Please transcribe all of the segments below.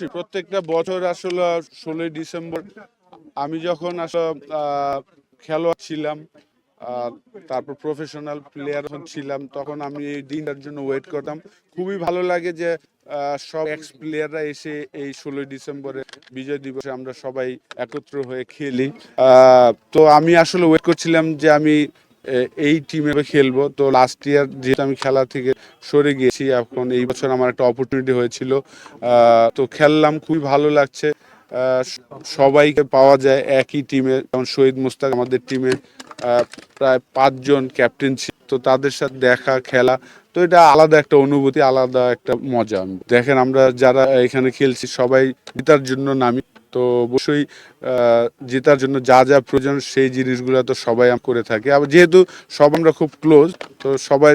অবশ্যই প্রত্যেকটা বছর আসলে 16ই ডিসেম্বর আমি যখন আসলে খেলোয়াড় ছিলাম, আহ, তারপর প্রফেশনাল প্লেয়ার যখন ছিলাম, তখন আমি এই দিনটার জন্য ওয়েট করতাম। খুবই ভালো লাগে যে সব এক্স প্লেয়াররা এসে এই 16ই ডিসেম্বরে বিজয় দিবসে আমরা সবাই একত্র হয়ে খেলি। তো আমি আসলে ওয়েট করছিলাম যে আমি এই টিমে খেলবো। তো লাস্ট ইয়ার যেহেতু আমি খেলা থেকে সরে গিয়েছি, এখন এই বছর আমার একটা অপরচুনিটি হয়েছিল, তো খেললাম, খুবই ভালো লাগছে। আহ, সবাইকে পাওয়া যায় একই টিমে, যেমন শহীদ মুস্তাক আমাদের টিমে প্রায় 5 জন ক্যাপ্টেন ছিল, তো তাদের সাথে দেখা খেলা, তো এটা আলাদা একটা অনুভূতি, আলাদা একটা মজা। দেখেন আমরা যারা এখানে খেলছি সবাই জেতার জন্য নামি, তো অবশ্যই জেতার জন্য যা যা প্রয়োজন সেই জিনিসগুলো তো সবাই করে থাকি। আবার যেহেতু সব আমরা খুব ক্লোজ, তো সবাই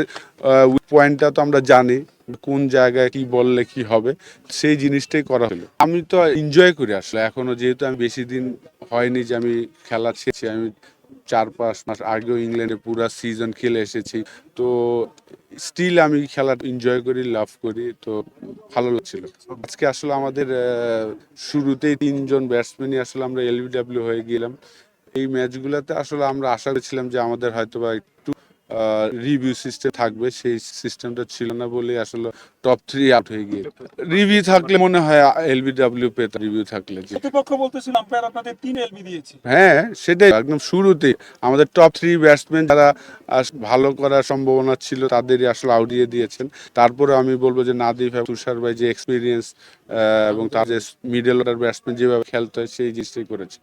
উইক পয়েন্টটা তো আমরা জানি কোন জায়গায় কি বললে কি হবে, সেই জিনিসটাই করা হলো। আমি তো এনজয় করি আসলে এখনো, যেহেতু আমি বেশি দিন হয়নি যে আমি খেলা ছেড়েছি, আমি 4-5 মাস আগেও ইংল্যান্ডে পুরা সিজন খেলে এসেছি। তো স্টিল আমি খেলা এনজয় করি, লাভ করি, তো ভালো লাগছিল। আজকে আসলে আমাদের শুরুতেই 3 জন ব্যাটসম্যানই আসলে আমরা এলবিডব্লিউ হয়ে গেলাম। এই ম্যাচগুলোতে আসলে আমরা আশা করেছিলাম যে আমাদের হয়তোবা একটু রিভিউ সিস্টেম থাকবে, সেই সিস্টেমটা ছিল না বলে আসলে টপ 3 আউট হয়ে গিয়ে। রিভিউ থাকলে মনে হয় এলবিডব্লিউ পেতে, রিভিউ থাকলে যে প্রতিপক্ষ বলতেছিল আম্পায়ার আপনাদের 3 এলবি দিয়েছে। হ্যাঁ, সেটাই একদম শুরুতে আমাদের টপ 3 ব্যাটসম্যান যারা ভালো করার সম্ভাবনা ছিল তাদেরই আসলে আউট দিয়ে দিয়েছেন। তারপরে আমি বলবো যে নাদিফ এবং তুষার ভাই যে এক্সপিরিয়েন্স এবং তার যে মিডল অর্ডার ব্যাটসম্যান যেভাবে খেলতে হয় সেই জিনিসটাই করেছে।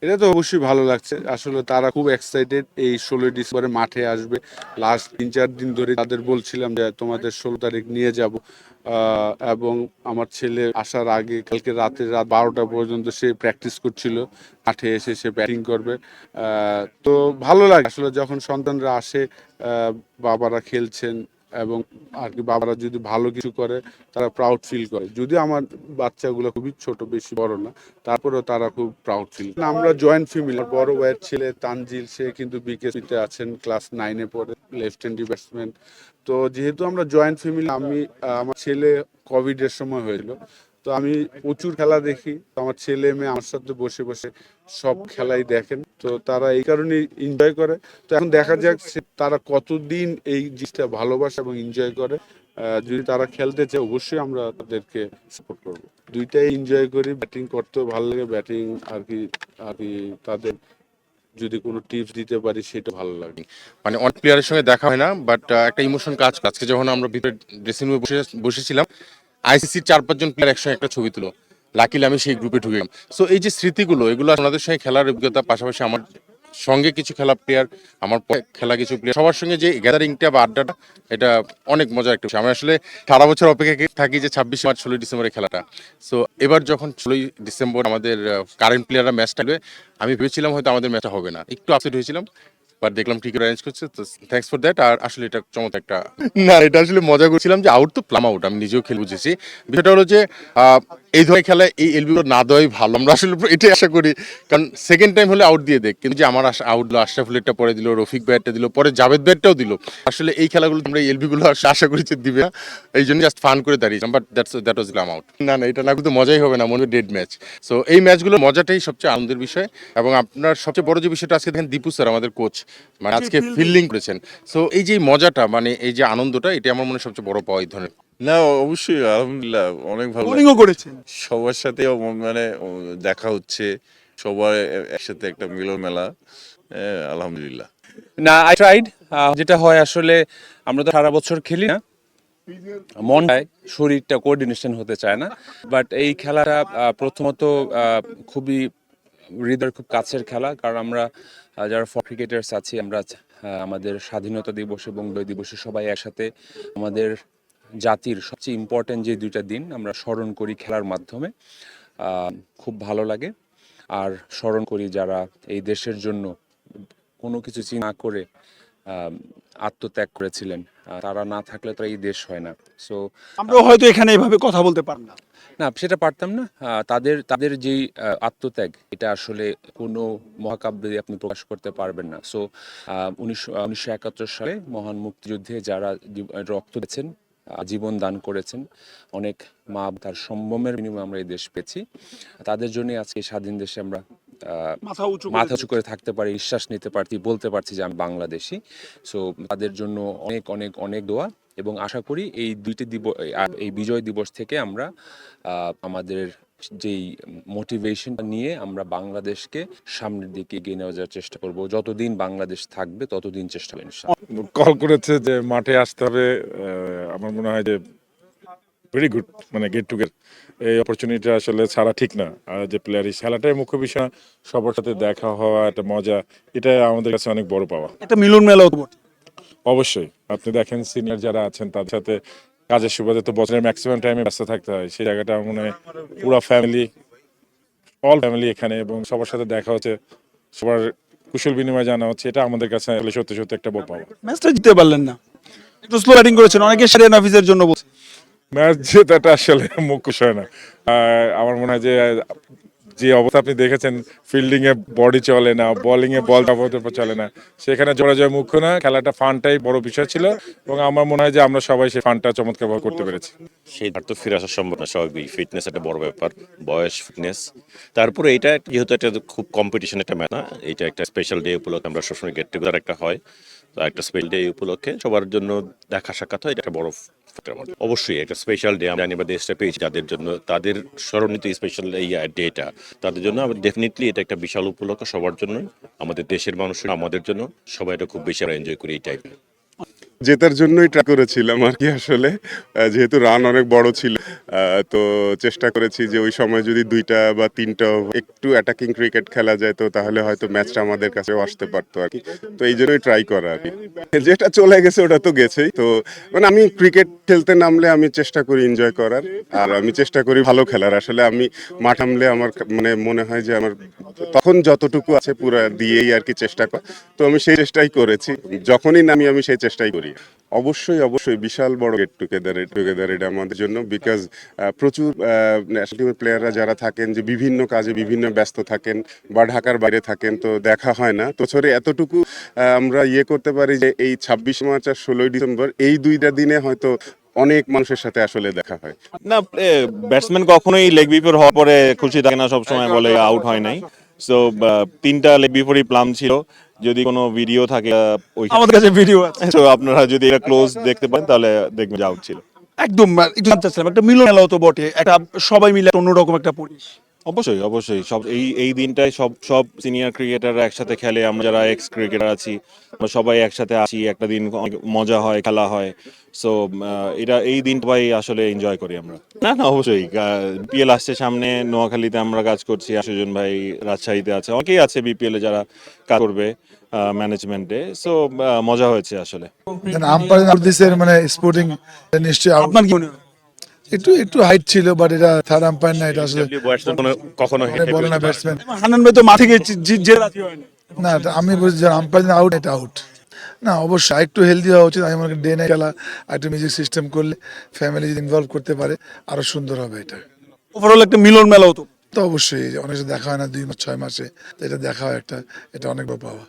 এটা তো অবশ্যই ভালো লাগছে, আসলে তারা খুব এক্সাইটেড এই 16ই ডিসেম্বরে মাঠে আসবে। লাস্ট 3-4 দিন ধরে তাদের বলছিলাম যে তোমাদের 16 তারিখ নিয়ে যাব, এবং আমার ছেলে আসার আগে কালকে রাত 12টা পর্যন্ত সে প্র্যাকটিস করছিল, মাঠে এসে সে ব্যাটিং করবে। তো ভালো লাগে আসলে যখন সন্তানরা আসে, বাবারা খেলছেন, এবং আর কি বাবারা যদি ভালো কিছু করে তারা প্রাউড ফিল করে। যদিও আমার বাচ্চাগুলো খুবই ছোট, বেশি বড় না, তারপরেও তারা খুব প্রাউড ফিল। আমরা জয়েন্ট ফ্যামিলি, বড় ভাইয়ের ছেলে তানজিল সে কিন্তু বিকেএসপিতে আছেন, ক্লাস 9-এ পড়ে, লেফট হ্যান্ড ব্যাটসম্যান। তো যেহেতু আমরা জয়েন্ট ফ্যামিলি, আমি আমার ছেলে কোভিডের সময় হয়েছিল, তো আমি প্রচুর খেলা দেখি, তো আমার ছেলে মেয়ে আমার সাথে বসে বসে সব খেলাই দেখেন, তো তারা এই কারণে এনজয় করে। তো এখন দেখা যাক তারা কতদিন এই জিনিসটা ভালোবাসে এবং এনজয় করে। যদি তারা খেলতে চায় অবশ্যই আমরা তাদেরকে সাপোর্ট করব। দুইটাই এনজয় করি, ব্যাটিং করতেও ভালো লাগে, ব্যাটিং আর কি আর কি তাদের যদি কোনো টিপস দিতে পারি সেটা ভালো লাগে। মানে অনেক প্লেয়ারের সঙ্গে দেখা হয় না, বাট একটা ইমোশন কাজ করে। আজকে যখন আমরা ভিতরে ড্রেসিং রুমে বসেছিলাম, আইসিসির 4-5 জন প্লেয়ার একসঙ্গে একটা ছবি তুলো, লাকিলি আমি সেই গ্রুপে ঢুকে গেলাম। সো এই যে স্মৃতিগুলো, এগুলো ওনাদের সঙ্গে খেলার অভিজ্ঞতা, পাশাপাশি আমার সঙ্গে কিছু খেলা প্লেয়ার, আমার খেলা কিছু প্লেয়ার, সবার সঙ্গে যে গ্যাদারিংটা বা আড্ডাটা, এটা অনেক মজার একটা বিষয়। আমি আসলে সারা বছর অপেক্ষা থাকি যে 26 মার্চ 16ই ডিসেম্বরের খেলাটা। সো এবার যখন 16ই ডিসেম্বর আমাদের কারেন্ট প্লেয়াররা ম্যাচটা খেলবে, আমি ভেবেছিলাম হয়তো আমাদের ম্যাচটা হবে না, একটু আপসেট হয়েছিলাম, বাট দেখলাম ঠিকই অ্যারেঞ্জ করছে, তো থ্যাঙ্কস ফর দ্যাট। আর আসলে এটা চমৎকার একটা না, এটা আসলে মজা করছিলাম যে আউট তো প্লাম আউট, আমি নিজেও খেলে বুঝেছি। বিষয়টা হলো যে এই ধরনের খেলায় এই এলবিগুলো না দেওয়াই ভালো, আমরা আসলে এটাই আশা করি। কারণ সেকেন্ড টাইম হলে আউট দিয়ে দেখ, কিন্তু যে আমার আউট দিল, আশরাফুলেরটা পরে দিল, রফিক ভাইয়েরটা দিল, পরে জাভেদ ভাইয়েরটাও দিল। আসলে এই খেলাগুলো আমরা এই এলবিগুলো আশা করি যে দিবে না, এই জন্য জাস্ট ফান করে দাঁড়িয়েছিলাম, but that was glam out. না না, এটা না কিন্তু মজাই হবে না, মনে হয় ডেড ম্যাচ। সো এই ম্যাচগুলো মজাটাই সবচেয়ে আনন্দের বিষয়। এবং আপনার সবচেয়ে বড় যে বিষয়টা, আজকে দেখেন দীপু স্যার আমাদের কোচ, মানে আজকে ফিল্ডিং করেছেন। সো এই যে মজাটা, মানে এই যে আনন্দটা, এটা আমার মনে হয় সবচেয়ে বড় পাওয়া এই ধরনের। না, অবশ্যই আলহামদুলিল্লাহ অনেক ভালো বোলিংও লাগছে। করেছেন। সবার সাথে মানে দেখা হচ্ছে, সবাই একসাথে একটা মিলন মেলা। আলহামদুলিল্লাহ। না, আই ট্রাইড। যেটা হয় আসলে, আমরা তো সারা বছর খেলি না, মন চায়, শরীরটা কোঅর্ডিনেশন হতে চায় না। বাট এই খেলাটা প্রথমত খুবই হৃদয়ের খুব কাছের খেলা, কারণ আমরা যারা ক্রিকেটার্স আছি, আমরা আমাদের স্বাধীনতা দিবস এবং বিজয় দিবসে সবাই একসাথে আমাদের জাতির সবচেয়ে ইম্পর্টেন্ট যে 2টা দিন আমরা স্মরণ করি খেলার মাধ্যমে। খুব ভালো লাগে। আর স্মরণ করি যারা এই দেশের জন্য কোনো কিছু চিন্তা না করে আত্মত্যাগ করেছিলেন, তারা না থাকলে তো এই দেশ হয় না। সো আমরাও হয়তো এখানে এভাবে কথা বলতে পারব না। না, সেটা পারতাম না। তাদের তাদের যেই আত্মত্যাগ, এটা আসলে কোনো মহাকাব্যে আপনি প্রকাশ করতে পারবেন না। সো 1971 সালে মহান মুক্তিযুদ্ধে যারা রক্ত দিয়েছেন, জীবন দান করেছেন, অনেক মা তার সম্ভ্রমের বিনিময়ে আমরা এই দেশ পেয়েছি। তাদের জন্য আজকে এই স্বাধীন দেশে আমরা মাথা উঁচু করে থাকতে পারি, নিঃশ্বাস নিতে পারছি, বলতে পারছি যে আমি বাংলাদেশি। সো তাদের জন্য অনেক অনেক অনেক দোয়া, এবং আশা করি এই দুইটি দিবস, এই বিজয় দিবস থেকে আমরা আমাদের যেই মোটিভেশনটা নিয়ে আমরা বাংলাদেশকে সামনের দিকে এগিয়ে নিয়ে যাওয়ার চেষ্টা করব। যতদিন বাংলাদেশ থাকবে ততদিন চেষ্টা করব ইনশাআল্লাহ। কল করেছে যে মাঠে আসতে হবে, আমার মনে হয় যে ভেরি গুড, মানে গেট টুগেদার এই অপরচুনিটি আসলে ছাড়া ঠিক না। আর যে প্লেয়ার খেলাটাই মুখ্য বিষয়, সবার সাথে দেখা হওয়া, একটা মজা, এটা আমাদের কাছে অনেক বড় পাওয়া। একটা মিলন মেলাও তো বটে। অবশ্যই আপনি দেখেন সিনিয়র যারা আছেন তাদের সাথে কাজের সুবাদে তো বছরের ম্যাক্সিমাম টাইমে ব্যস্ত থাকতে হয়, সেই জায়গাটা আমার মনে হয় পুরো ফ্যামিলি, অল ফ্যামিলি এখানে, এবং সবার সাথে দেখা হচ্ছে, সবার কুশল বিনিময় জানা হচ্ছে, এটা আমাদের কাছে আসলে সত্যি সত্যি একটা বড় পাওয়া। ম্যাচটা জিততে পারলেন না, একটু স্লো ব্যাটিং করেছেন, অনেকে শাহরিয়ার নাফিসের জন্য বলছে। ম্যাচ জেতাটা আসলে মুখ্য বিষয় না। আমার মনে হয় যে যে অবস্থা আপনি দেখেছেন, ফিল্ডিং এ বডি চলে না, বোলিং এ বল চলে না, সেখানে জয় মুখ্য না, খেলাটা ফানটাই বড় বিষয় ছিল, এবং আমার মনে হয় যে আমরা সবাই সেই ফানটা চমৎকারভাবে করতে পেরেছি। সেই ধার তো ফিরে আসা সম্ভব না, স্বাভাবিক। ফিটনেস একটা বড় ব্যাপার, বয়স, ফিটনেস। তারপরে এটা যেহেতু একটা খুব কম্পিটিশন একটা ম্যাচ না, এটা একটা স্পেশাল ডে উপলক্ষে আমরা সবসময় গেট টুগেদার একটা হয়, তো একটা স্পেশাল ডে উপলক্ষে সবার জন্য দেখা সাক্ষাৎ হয়, এটা একটা বড় factor আমার। অবশ্যই একটা স্পেশাল ডে আমরা জানি বা দেশটা পেয়েছি, যাদের জন্য তাদের স্মরণীত স্পেশাল এই ডেটা, তাদের জন্য ডেফিনেটলি এটা একটা বিশাল উপলক্ষ সবার জন্য, আমাদের দেশের মানুষের, আমাদের জন্য, সবাই এটা খুব বেশি এনজয় করি এই টাইপের। জেতার জন্যই ট্রাই করেছিলাম আর কি আসলে, যেহেতু রান অনেক বড় ছিল, তো চেষ্টা করেছি যে ওই সময় যদি 2টা বা 3টা একটু অ্যাটাকিং ক্রিকেট খেলা যায়, তো তাহলে হয়তো ম্যাচটা আমাদের কাছেও আসতে পারতো আর কি। তো এই জন্যই ট্রাই করা আর কি। যেটা চলে গেছে ওটা তো গেছেই। তো মানে আমি ক্রিকেট খেলতে নামলে আমি চেষ্টা করি এনজয় করার, আর আমি চেষ্টা করি ভালো খেলার। আসলে আমি মাঠ নামলে আমার মানে মনে হয় যে আমার তখন যতটুকু আছে পুরো দিয়েই আর কি চেষ্টা করা। তো আমি সেই চেষ্টাই করেছি, যখনই নামি আমি সেই চেষ্টাই করি। অবশ্যই অবশ্যই বিশাল বড় গেট টুগেদার এটা আমাদের জন্য, বিকজ প্রচুর ন্যাশনাল টিমের প্লেয়াররা যারা থাকেন, যে বিভিন্ন কাজে বিভিন্ন ব্যস্ত থাকেন বা ঢাকার বাইরে থাকেন, তো দেখা হয় না। তো বছরে এতটুকু আমরা করতে পারি যে এই 26 মার্চ আর 16ই ডিসেম্বর এই 2টা দিনে হয়তো অনেক মানুষের সাথে আসলে দেখা হয়। না, ব্যাটসম্যান কখনোই লেগ বিফোর হওয়ার পরে খুশি থাকে না, সবসময় বলে আউট হয় নাই। সো 3টা লেগ বিফোরই প্লাম ছিল। যদি কোনো ভিডিও থাকে আমাদের কাছে ভিডিও আছে, তো আপনারা যদি এটা ক্লোজ দেখতে পারেন তাহলে দেখবেন যে আউট ছিল। একদম একটু জানতে চাচ্ছিলাম, একটা মিলন মেলাও তো বটে, একটা সবাই মিলে একটা অন্যরকম একটা পরিবেশ। অবশ্যই অবশ্যই, সব এই দিনটায় সব সিনিয়র ক্রিকেটাররা একসাথে খেলে, আমরা যারা এক্স ক্রিকেটার আছি আমরা সবাই একসাথে আসি, একটা দিন অনেক মজা হয়, খেলা হয়। সো এটা এই দিনটাই আসলে এনজয় করি আমরা। না না, অবশ্যই বিপিএল আসছে সামনে, নোয়াখালীতে আমরা কাজ করছি, সুজন ভাই রাজশাহীতে আছে, অনেকেই আছে বিপিএল এ যারা কাজ করবে ম্যানেজমেন্টে। সো মজা হয়েছে আসলে। আম্পায়ার মানে স্পোর্টিং নিশ্চয়ই আপনার কি মনে হয়? একটু একটু হাইট ছিল, বাট এটা থার্ড আম্পায়ার না, এটা আসলে কখনো বলে না ব্যাটসম্যান হান্নান ভাই তো মাঠে গিয়ে যে রাজি হয় না। না, এটা আমি বলছি যে আম্পায়ার আউট, এটা আউট না। অবশ্যই একটু হেলদি হওয়া উচিত। আমি মনে করি ডে নাইট খেলা একটু মিউজিক সিস্টেম করলে, ফ্যামিলি যদি ইনভলভ করতে পারে, আরো সুন্দর হবে এটা। ওভারঅল একটা মিলন মেলাও তো। তো অবশ্যই অনেক দেখা হয় না 2 মাস 6 মাসে, তো এটা দেখা হয় একটা, এটা অনেক বড় পাওয়া।